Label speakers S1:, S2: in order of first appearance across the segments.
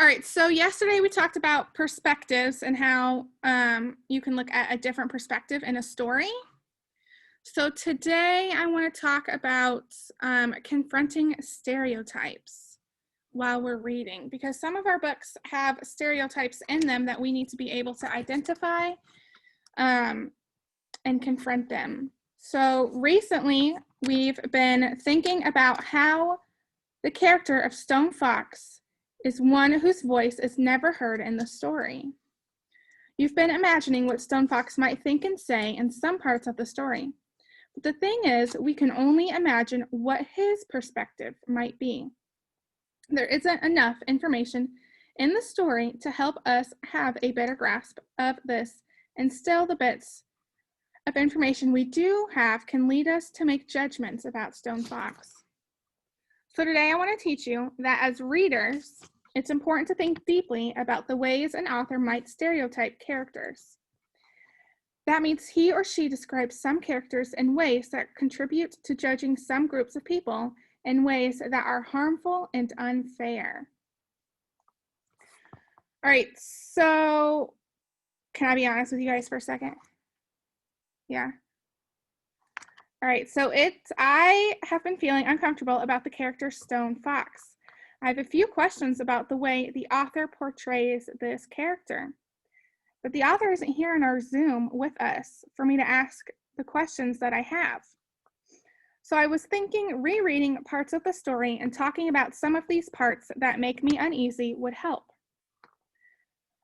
S1: All right, so yesterday we talked about perspectives and how you can look at a different perspective in a story. So today I want to talk about confronting stereotypes while we're reading, because some of our books have stereotypes in them that we need to be able to identify and confront them. So recently we've been thinking about how the character of Stone Fox is one whose voice is never heard in the story. You've been imagining what Stone Fox might think and say in some parts of the story. But the thing is, we can only imagine what his perspective might be. There isn't enough information in the story to help us have a better grasp of this, and still the bits of information we do have can lead us to make judgments about Stone Fox. So today I want to teach you that as readers, it's important to think deeply about the ways an author might stereotype characters. That means he or she describes some characters in ways that contribute to judging some groups of people in ways that are harmful and unfair. All right, so can I be honest with you guys for a second? Yeah. All right, so I have been feeling uncomfortable about the character Stone Fox. I have a few questions about the way the author portrays this character. But the author isn't here in our Zoom with us for me to ask the questions that I have. So I was thinking rereading parts of the story and talking about some of these parts that make me uneasy would help.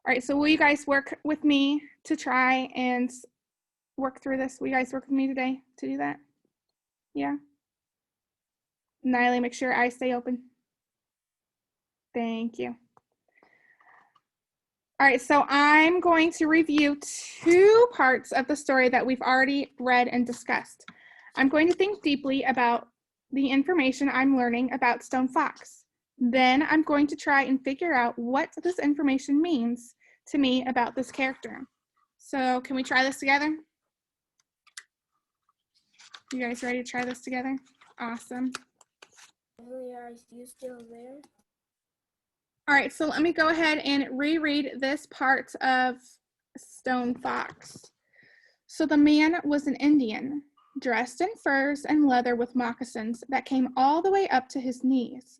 S1: All right, so will you guys work with me to try and work through this? Will you guys work with me today to do that? Yeah? Niley, make sure I stay open. Thank you. All right, so I'm going to review two parts of the story that we've already read and discussed. I'm going to think deeply about the information I'm learning about Stone Fox. Then I'm going to try and figure out what this information means to me about this character. So can we try this together? You guys ready to try this together? Awesome.
S2: Are you still there?
S1: All right, so let me go ahead and reread this part of Stone Fox. So the man was an Indian, dressed in furs and leather with moccasins that came all the way up to his knees.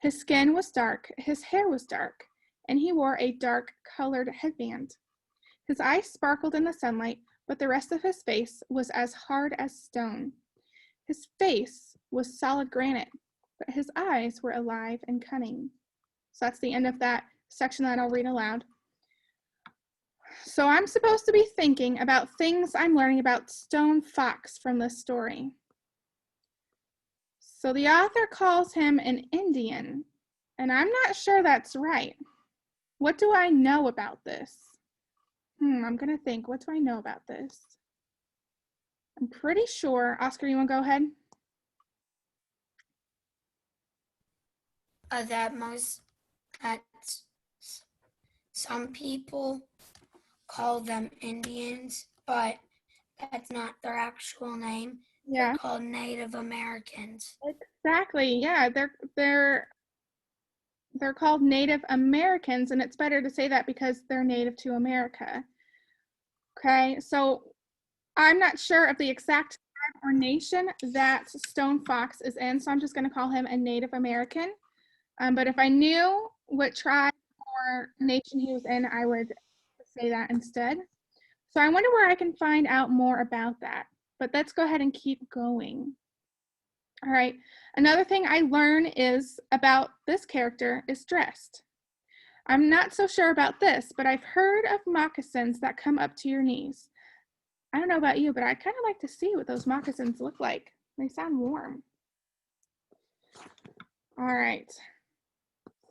S1: His skin was dark, his hair was dark, and he wore a dark-colored headband. His eyes sparkled in the sunlight, but the rest of his face was as hard as stone. His face was solid granite, but his eyes were alive and cunning. So that's the end of that section that I'll read aloud. So I'm supposed to be thinking about things I'm learning about Stone Fox from this story. So the author calls him an Indian, and I'm not sure that's right. What do I know about this? I'm going to think, what do I know about this? I'm pretty sure, Oscar, you want to go ahead?
S2: That some people call them Indians, but that's not their actual name.
S1: Yeah.
S2: They're called Native Americans.
S1: Exactly. Yeah, they're called Native Americans, and it's better to say that because they're native to America. Okay, so I'm not sure of the exact tribe or nation that Stone Fox is in, so I'm just going to call him a Native American. But if I knew what tribe or nation he was in, I would say that instead. So I wonder where I can find out more about that. But let's go ahead and keep going. All right, another thing I learn is about this character is dressed. I'm not so sure about this, but I've heard of moccasins that come up to your knees. I don't know about you, but I kind of like to see what those moccasins look like. They sound warm. All right.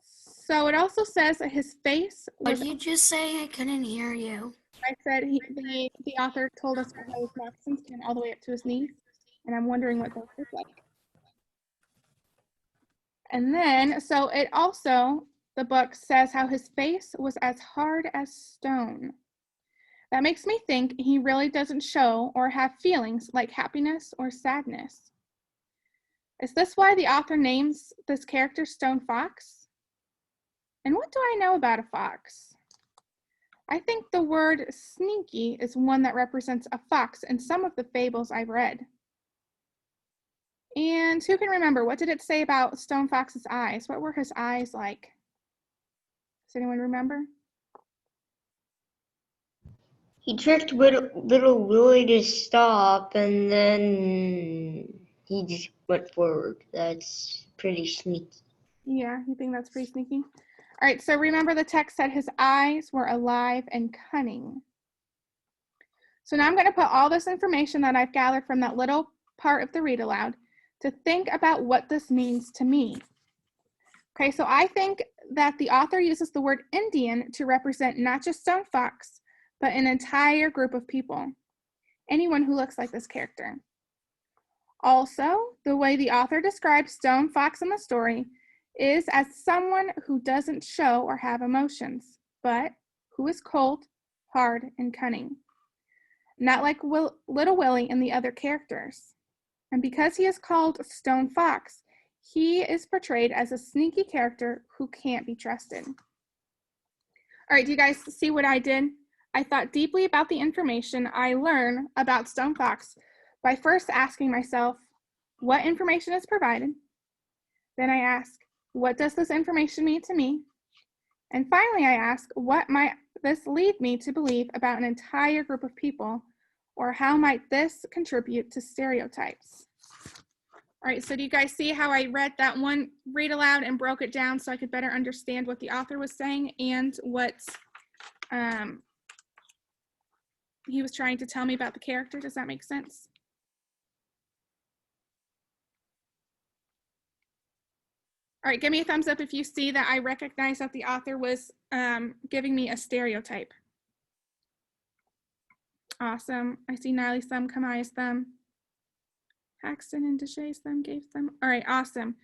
S1: So it also says that his face was...
S2: What did you just say? I couldn't hear you.
S1: I said the author told us that his moccasins came all the way up to his knees, and I'm wondering what those look like. And then, so it also, the book says how his face was as hard as stone. That makes me think he really doesn't show or have feelings like happiness or sadness. Is this why the author names this character Stone Fox? And what do I know about a fox? I think the word sneaky is one that represents a fox in some of the fables I've read. And who can remember, what did it say about Stone Fox's eyes? What were his eyes like? Does anyone remember?
S3: He tricked little Willie to stop, and then he just went forward. That's pretty sneaky.
S1: Yeah, you think that's pretty sneaky? All right, so remember the text said his eyes were alive and cunning. So now I'm going to put all this information that I've gathered from that little part of the read aloud to think about what this means to me. Okay, so I think that the author uses the word Indian to represent not just Stone Fox, but an entire group of people, anyone who looks like this character. Also, the way the author describes Stone Fox in the story is as someone who doesn't show or have emotions, but who is cold, hard, and cunning. Not like Little Willie and the other characters. And because he is called Stone Fox, he is portrayed as a sneaky character who can't be trusted. All right, do you guys see what I did? I thought deeply about the information I learn about Stone Fox by first asking myself, what information is provided? Then I ask, what does this information mean to me? And finally, I ask, what might this lead me to believe about an entire group of people, or how might this contribute to stereotypes? All right, so do you guys see how I read that one read aloud and broke it down so I could better understand what the author was saying and what he was trying to tell me about the character? Does that make sense? All right, give me a thumbs up if you see that I recognize that the author was giving me a stereotype. Awesome. I see Niley some, Kamai's them. Paxton and Deshae's them, gave them. All right, awesome.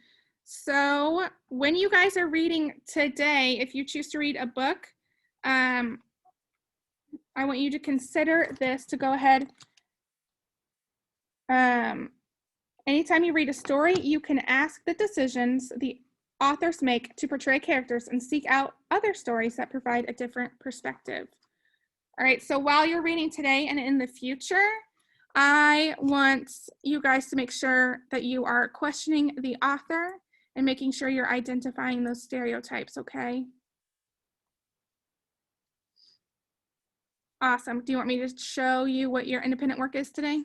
S1: So when you guys are reading today, if you choose to read a book, I want you to consider this to go ahead. Anytime you read a story, you can ask the decisions the authors make to portray characters and seek out other stories that provide a different perspective. All right, so while you're reading today and in the future, I want you guys to make sure that you are questioning the author and making sure you're identifying those stereotypes, okay? Awesome. Do you want me to show you what your independent work is today?